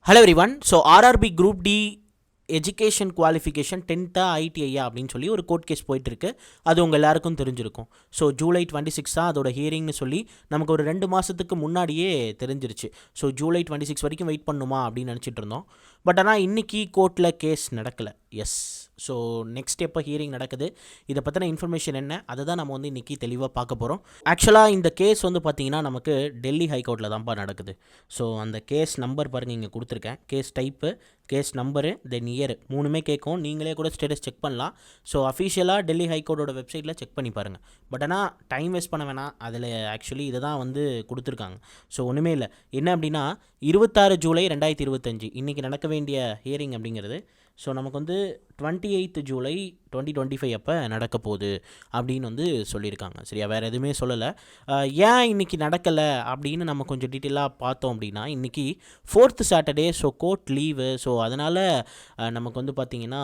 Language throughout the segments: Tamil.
Hello everyone. So RRB group D education qualification 10th ஐடிஐயா அப்படின்னு சொல்லி ஒரு கோர்ட் கேஸ் போயிட்டுருக்கு. அது உங்கள் எல்லாருக்கும் தெரிஞ்சிருக்கும். ஸோ ஜூலை 26 தான் அதோட ஹியரிங்னு சொல்லி நமக்கு ஒரு 2 மாதத்துக்கு முன்னாடியே தெரிஞ்சிருச்சு. ஸோ ஜூலை 26 வரைக்கும் வெயிட் பண்ணுமா அப்படின்னு நினச்சிட்டு இருந்தோம். பட் ஆனால் இன்றைக்கி கோர்ட்டில் கேஸ் நடக்கலை. எஸ். ஸோ நெக்ஸ்ட் எப்போ ஹியரிங் நடக்குது, இதை பற்றின இன்ஃபர்மேஷன் என்ன, அதை தான் நம்ம வந்து இன்றைக்கி தெளிவாக பார்க்க போகிறோம். ஆக்சுவலாக இந்த கேஸ் வந்து பார்த்திங்கன்னா நமக்கு டெல்லி ஹைகோர்ட்டில் தான்ப்பா நடக்குது. ஸோ அந்த கேஸ் நம்பர் பாருங்கள் இங்கே கொடுத்துருக்கேன். கேஸ் டைப்பு, கேஸ் நம்பரு, தென் இயர் மூணுமே கேட்கும். நீங்களே கூட ஸ்டேட்டஸ் செக் பண்ணலாம். ஸோ அஃபிஷியலாக டெல்லி ஹைகோர்ட்டோட வெப்சைட்டில் செக் பண்ணி பாருங்கள். பட் ஆனால் டைம் வேஸ்ட் பண்ண வேணாம். அதில் ஆக்சுவலி இதை தான் வந்து கொடுத்துருக்காங்க. ஸோ ஒன்றுமே இல்லை. என்ன அப்படின்னா 26 ஜூலை 2025 இன்றைக்கி நடக்க வேண்டிய ஹியரிங் அப்படிங்கிறது. ஸோ நமக்கு வந்து 28 ஜூலை 2025 அப்போ நடக்க போகுது அப்படின்னு வந்து சொல்லியிருக்காங்க. சரியா, வேறு எதுவுமே சொல்லலை. ஏன் இன்றைக்கி நடக்கலை அப்படின்னு நம்ம கொஞ்சம் டீட்டெயிலாக பார்த்தோம் அப்படின்னா, இன்றைக்கி 4th Saturday. So court leave. So அதனால் நமக்கு வந்து பார்த்திங்கன்னா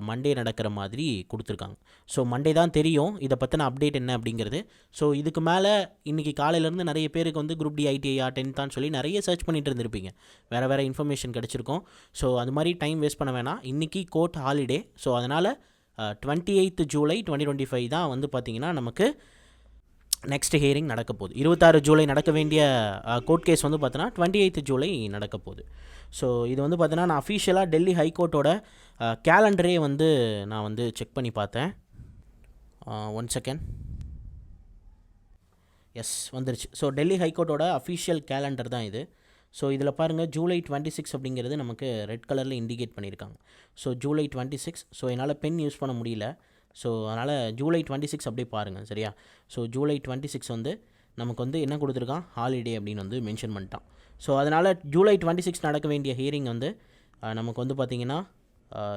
மண்டே நடக்கிற மாதிரி கொடுத்துருக்காங்க. ஸோ மண்டே தான் தெரியும் இதை பற்றின அப்டேட் என்ன அப்படிங்கிறது. ஸோ இதுக்கு மேலே இன்றைக்கி காலையிலேருந்து நிறைய பேருக்கு வந்து குரூப் டி ஐடிஐயா 10th சொல்லி நிறைய சர்ச் பண்ணிட்டு இருந்திருப்பீங்க. வேறு இன்ஃபர்மேஷன் கிடச்சிருக்கும். ஸோ அது மாதிரி டைம் வேஸ்ட் பண்ண வேணாம். இன்றைக்கி கோர்ட் ஹாலிடே. ஸோ அதனால் 28 ஜூலை 2025 தான் வந்து பார்த்திங்கன்னா நமக்கு நெக்ஸ்ட் ஹியரிங் நடக்க போகுது. 26 ஜூலை நடக்க வேண்டிய கோர்ட் கேஸ் வந்து பார்த்தோன்னா 28 ஜூலை நடக்க போகுது. ஸோ இது வந்து பார்த்தீங்கன்னா நான் அஃபிஷியலாக டெல்லி ஹைகோர்ட்டோட கேலண்டரே வந்து நான் வந்து செக் பண்ணி பார்த்தேன். 1 செகண்ட். எஸ், வந்துருச்சு. ஸோ டெல்லி ஹைகோர்ட்டோட அஃபிஷியல் கேலண்டர் தான் இது. ஸோ இதில் பாருங்கள், ஜூலை 26 அப்படிங்கிறது நமக்கு ரெட் கலரில் இண்டிகேட் பண்ணியிருக்காங்க. ஸோ ஜூலை 26. ஸோ என்னால் பென் யூஸ் பண்ண முடியல. ஸோ அதனால் ஜூலை 26 அப்படியே பாருங்கள். சரியா. ஸோ ஜூலை 26 வந்து நமக்கு வந்து என்ன கொடுத்துருக்கான், ஹாலிடே அப்படின்னு வந்து மென்ஷன் பண்ணிட்டான். ஸோ அதனால் ஜூலை 26 நடக்க வேண்டிய ஹியரிங் வந்து நமக்கு வந்து பார்த்திங்கன்னா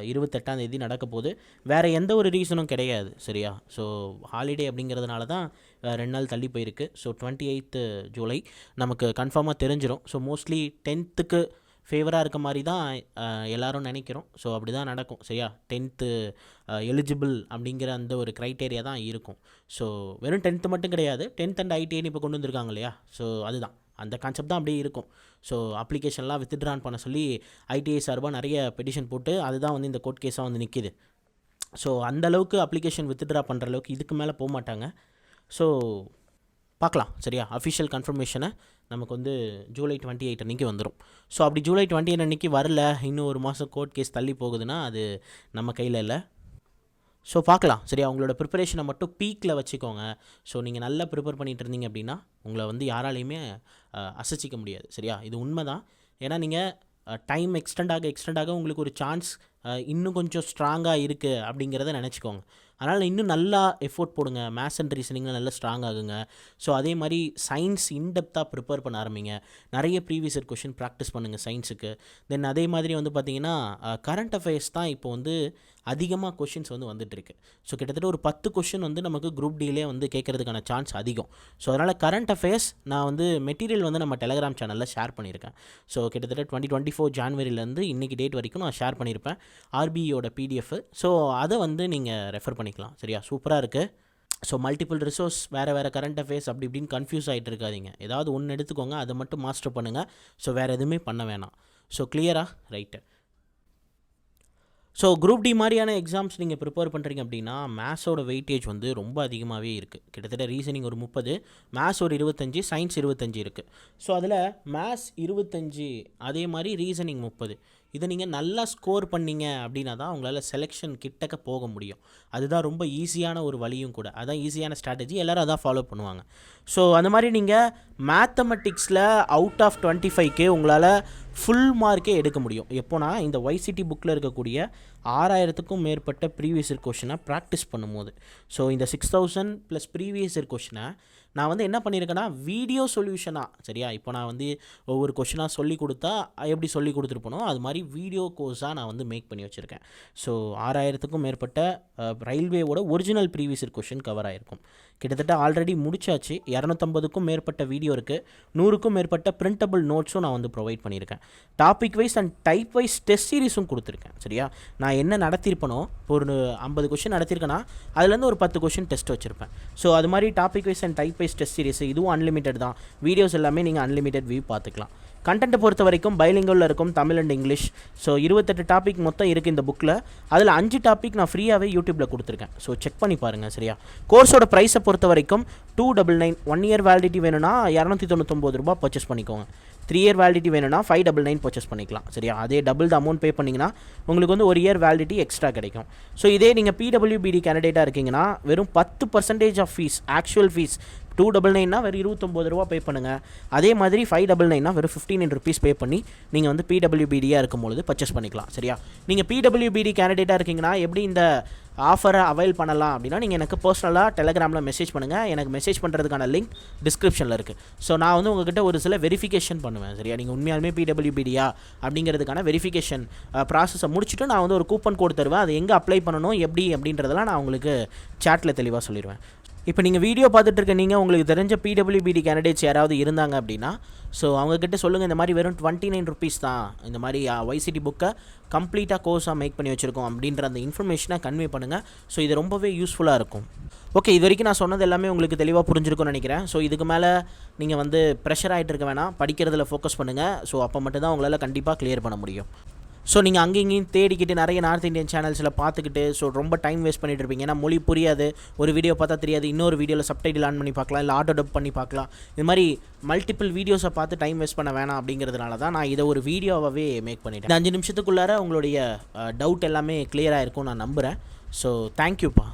28 நடக்க போகுது. வேறு எந்த ஒரு ரீசனும் கிடையாது. சரியா. ஸோ ஹாலிடே அப்படிங்கிறதுனால தான் 2 நாள் தள்ளி போயிருக்கு. ஸோ 28 ஜூலை நமக்கு கன்ஃபார்மாக தெரிஞ்சிடும். ஸோ மோஸ்ட்லி 10th ஃபேவராக இருக்க மாதிரி தான் எல்லோரும் நினைக்கிறோம். ஸோ அப்படி தான் நடக்கும். சரியா. 10th எலிஜிபிள் அப்படிங்கிற அந்த ஒரு க்ரைட்டேரியா தான் இருக்கும். ஸோ வெறும் 10th மட்டும் கிடையாது, 10th அண்ட் ஐடிஐன்னு இப்போ கொண்டு வந்திருக்காங்க இல்லையா. ஸோ அதுதான் அந்த கான்செப்ட் தான் அப்படியே இருக்கும். ஸோ அப்ளிகேஷன்லாம் வித்ட்ரான் பண்ண சொல்லி ஐடிஐ சார்பாக நிறைய பெட்டிஷன் போட்டு அதுதான் வந்து இந்த கோர்ட் கேஸாக வந்து நிற்கிது. ஸோ அந்தளவுக்கு அப்ளிகேஷன் வித்ட்ரா பண்ணுற அளவுக்கு இதுக்கு மேலே போக மாட்டாங்க. ஸோ பார்க்கலாம். சரியா. அஃபிஷியல் கன்ஃபர்மேஷனை நமக்கு வந்து ஜூலை 28 அன்றைக்கி வந்துடும். ஸோ அப்படி ஜூலை 28 அன்றைக்கி வரல, இன்னும் ஒரு மாதம் கோர்ட் கேஸ் தள்ளி போகுதுன்னா அது நம்ம கையில் இல்லை. ஸோ பார்க்கலாம். சரியா. உங்களோட ப்ரிப்பரேஷனை மட்டும் பீக்கில் வச்சுக்கோங்க. ஸோ நீங்கள் நல்லா ப்ரிப்பேர் பண்ணிகிட்டு இருந்தீங்க அப்படின்னா உங்களை வந்து யாராலையுமே அசைச்சிக்க முடியாது. சரியா. இது உண்மை தான். ஏன்னா நீங்கள் டைம் எக்ஸ்டெண்ட் ஆக உங்களுக்கு ஒரு சான்ஸ் இன்னும் கொஞ்சம் ஸ்ட்ராங்காக இருக்குது அப்படிங்கிறத நினச்சிக்கோங்க. அதனால் இன்னும் நல்லா எஃபோர்ட் போடுங்க. மேத்ஸ் அண்ட் ரீசனிங்கில் நல்லா ஸ்ட்ராங் ஆகுங்க. ஸோ அதே மாதிரி சயின்ஸ் இன்டெப்த்தாக ப்ரிப்பேர் பண்ண ஆரம்பிங்க. நிறைய ப்ரீவியஸ் இயர் கொஷின் ப்ராக்டிஸ் பண்ணுங்கள் சயின்ஸுக்கு. தென் அதே மாதிரி வந்து பார்த்திங்கன்னா கரண்ட் அஃபேர்ஸ் தான் இப்போ வந்து அதிகமாக கொஷின்ஸ் வந்து வந்துட்டுருக்கு. ஸோ கிட்டத்தட்ட ஒரு 10 கொஷின் வந்து நமக்கு குரூப் டிலே வந்து கேட்குறதுக்கான சான்ஸ் அதிகம். ஸோ அதனால் கரண்ட் அஃபேர்ஸ் நான் வந்து மெட்டீரியல் வந்து நம்ம டெலகிராம் சேனலில் ஷேர் பண்ணியிருக்கேன். ஸோ கிட்டத்தட்ட 2024 ஜான்வரிலேருந்து இன்றைக்கி டேட் வரைக்கும் நான் ஷேர் பண்ணியிருப்பேன் ஆர்பிஐயோட பிடிஎஃப். ஸோ அதை வந்து நீங்கள் ரெஃபர் பண்ணிக்கலாம். சரியா. சூப்பராக இருக்குது. ஸோ மல்டிபிள் ரிசோர்ஸ், வேறு கரண்ட் அஃபேர்ஸ் அப்படி இப்படின்னு கன்ஃபியூஸ் ஆகிட்டு இருக்காதிங்க. ஏதாவது ஒன்று எடுத்துக்கோங்க, அதை மட்டும் மாஸ்டர் பண்ணுங்கள். ஸோ வேறு எதுவுமே பண்ண வேணாம். ஸோ கிளியரா? ரைட்டு. ஸோ குரூப் டி மாதிரியான எக்ஸாம்ஸ் நீங்கள் ப்ரிப்பேர் பண்ணுறீங்க அப்படின்னா மேத்ஸோட வெயிட்டேஜ் வந்து ரொம்ப அதிகமாகவே இருக்குது. கிட்டத்தட்ட ரீசனிங் ஒரு 30, மேத்ஸ் ஒரு 25, சயின்ஸ் 25 இருக்குது. ஸோ அதில் மேத்ஸ் 25, அதே மாதிரி ரீசனிங் 30. இதை நீங்கள் நல்லா ஸ்கோர் பண்ணிங்க அப்படின்னா தான் உங்களால் செலெக்ஷன் கிட்டக்க போக முடியும். அதுதான் ரொம்ப ஈஸியான ஒரு வழியும் கூட. அதுதான் ஈஸியான ஸ்ட்ராட்டஜி. எல்லோரும் அதான் ஃபாலோ பண்ணுவாங்க. ஸோ அந்த மாதிரி நீங்கள் மேத்தமெட்டிக்ஸில் அவுட் ஆஃப் 25K உங்களால் ஃபுல் மார்க்கே எடுக்க முடியும். எப்போனா இந்த YCT புக்கில் இருக்கக்கூடிய 6000க்கும் மேற்பட்ட ப்ரீவியஸ் இயர் கொஷினை ப்ராக்டிஸ் பண்ணும்போது. ஸோ இந்த 6000 ப்ளஸ் ப்ரீவியஸ் இயர் கொஷினை நான் வந்து என்ன பண்ணியிருக்கேன்னா வீடியோ சொல்யூஷனாக. சரியா. இப்போ நான் வந்து ஒவ்வொரு கொஷினாக சொல்லி கொடுத்தா எப்படி சொல்லி கொடுத்துருப்பனோ அது மாதிரி வீடியோ கோர்ஸாக நான் வந்து மேக் பண்ணி வச்சுருக்கேன். ஸோ 6000க்கும் மேற்பட்ட ரயில்வேவோட original previous year question cover ஆகிருக்கும். கிட்டத்தட்ட ஆல்ரெடி முடிச்சாச்சு. 250க்கும் மேற்பட்ட வீடியோ இருக்குது. 100க்கும் மேற்பட்ட பிரிண்டபிள் நோட்ஸும் நான் வந்து ப்ரொவைட் பண்ணியிருக்கேன். Topic wise and type wise test சீரிஸும் கொடுத்துருக்கேன். சரியா. நான் என்ன நடத்திருப்பனோ, இப்போ ஒரு 50 கொஷின் நடத்திருக்கேன்னா அதுலேருந்து ஒரு 10 கொஷின் டெஸ்ட் வச்சுருப்பேன். ஸோ அது மாதிரி topic wise and type wise test series இதுவும் அன்லிமிட்டட் தான். வீடியோஸ் எல்லாமே நீங்கள் அன்லிமிட்டட் வியூ பார்த்துக்கலாம். கண்டென்ட்டை பொறுத்த வரைக்கும் பைலிங்குவலில் இருக்கும், Tamil and English. So 28 topic மொத்தம் இருக்குது இந்த புக்கில். அதில் 5 டாபிக் நான் ஃப்ரீயாகவே யூடியூப்பில் கொடுத்துருக்கேன். ஸோ செக் பண்ணி பாருங்கள். சரியா? கோர்ஸோட ப்ரைஸை பொறுத்த வரைக்கும் 299. 1 இயர் வேலிடிட்டி வேணும்னா 299 ரூபா பர்ச்சேஸ் பண்ணிக்கோங்க. 3 இயர் வேலிடிட்டி வேணும்னா 599 பர்ச்சேஸ் பண்ணிக்கலாம். சரியா? அதே டபுள் த அமௌண்ட் பே பண்ணிங்கன்னா உங்களுக்கு வந்து 1 இயர் வேலிடிட்டி எக்ஸ்ட்ரா கிடைக்கும். ஸோ இதே நீங்கள் பிடபிள்யூபிடி கேண்டிடேட்டாக இருக்கீங்கன்னா வெறும் 10% ஆஃப் ஃபீஸ், ஆக்சுவல் ஃபீஸ் 299 வெறும் 29 ரூபா பே பண்ணுங்கள். அதே மாதிரி 599 வெறும் 15 ருபீஸ் பே பண்ணி நீங்கள் வந்து பிடபிள்யூபிடியாக இருக்கும்பொழுது பர்ச்சேஸ் பண்ணிக்கலாம். சரியா? நீங்கள் பிடபிள்யூபிடி கேண்டிடேட்டாக இருக்கீங்கன்னா எப்படி இந்த ஆஃபரை அவைல் பண்ணலாம் அப்படின்னா, நீங்கள் எனக்கு பர்சனலாக டெலகிராமில் மெசேஜ் பண்ணுங்கள். எனக்கு மெசேஜ் பண்ணுறதுக்கான லிங்க் டிஸ்கிரிப்ஷனில் இருக்குது. ஸோ நான் வந்து உங்கள்கிட்ட ஒரு சில வெரிஃபிகேஷன் பண்ணுவேன். சரியா? நீங்கள் உண்மையாலுமே பிடபிள்யூபிடியா அப்படிங்கிறதுக்கான வெரிஃபிகேஷன் ப்ராசஸை முடிச்சுட்டு நான் வந்து ஒரு கூப்பன் கோட் தருவேன். அது எங்கே அப்ளை பண்ணணும், எப்படி அப்படின்றதெல்லாம் நான் உங்களுக்கு சேட்டில் தெளிவாக சொல்லிடுவேன். இப்போ நீங்கள் வீடியோ பார்த்துட்டு இருக்க நீங்கள் உங்களுக்கு தெரிஞ்ச பிடபிள்யூபிடி கேண்டிடேட்ஸ் யாராவது இருந்தாங்க அப்படின்னா, ஸோ அவங்கக்கிட்ட சொல்லுங்கள், இந்த மாதிரி வெறும் 29 ருபீஸ் தான் இந்த மாதிரி YCT புக்கை கம்ப்ளீட்டாக கோர்ஸாக மேக் பண்ணி வச்சுருக்கோம் அப்படின்ற அந்த இன்ஃபர்மேஷனை கன்வே பண்ணுங்கள். ஸோ இது ரொம்பவே யூஸ்ஃபுல்லாக இருக்கும். ஓகே, இது வரைக்கும் நான் சொன்னது எல்லாமே உங்களுக்கு தெளிவாக புரிஞ்சிருக்கும்னு நினைக்கிறேன். ஸோ இதுக்கு மேலே நீங்கள் வந்து ப்ரெஷர் ஆகிட்டு இருக்க வேணாம், படிக்கிறதுல ஃபோக்கஸ் பண்ணுங்கள். ஸோ அப்போ மட்டும்தான் உங்களால் கண்டிப்பாக கிளியர் பண்ண முடியும். ஸோ நீங்கள் அங்கேயும் தேடிக்கிட்டு நிறைய நார்த் இந்தியன் சேனல்ஸில் பார்த்துக்கிட்டு ஸோ ரொம்ப டைம் வேஸ்ட் பண்ணிட்டு இருப்பீங்க. ஏன்னா மொழி புரியாது, ஒரு வீடியோ பார்த்தா தெரியாது, இன்னொரு வீடியோவில் சப்டைட்டில் ஆன் பண்ணி பார்க்கலாம், இல்லை ஆட்டோ டப் பண்ணி பார்க்கலாம். இது மாதிரி மல்டிபிள் வீடியோஸை பார்த்து டைம் வேஸ்ட் பண்ண வேணாம் அப்படிங்கிறதுனால தான் நான் இதை ஒரு வீடியோவாகவே மேக் பண்ணிட்டேன். இந்த 5 நிமிஷத்துக்குள்ளார உங்களுடைய டவுட் எல்லாமே கிளியராக இருக்கும் நான் நம்புகிறேன். ஸோ தேங்க்யூப்பா.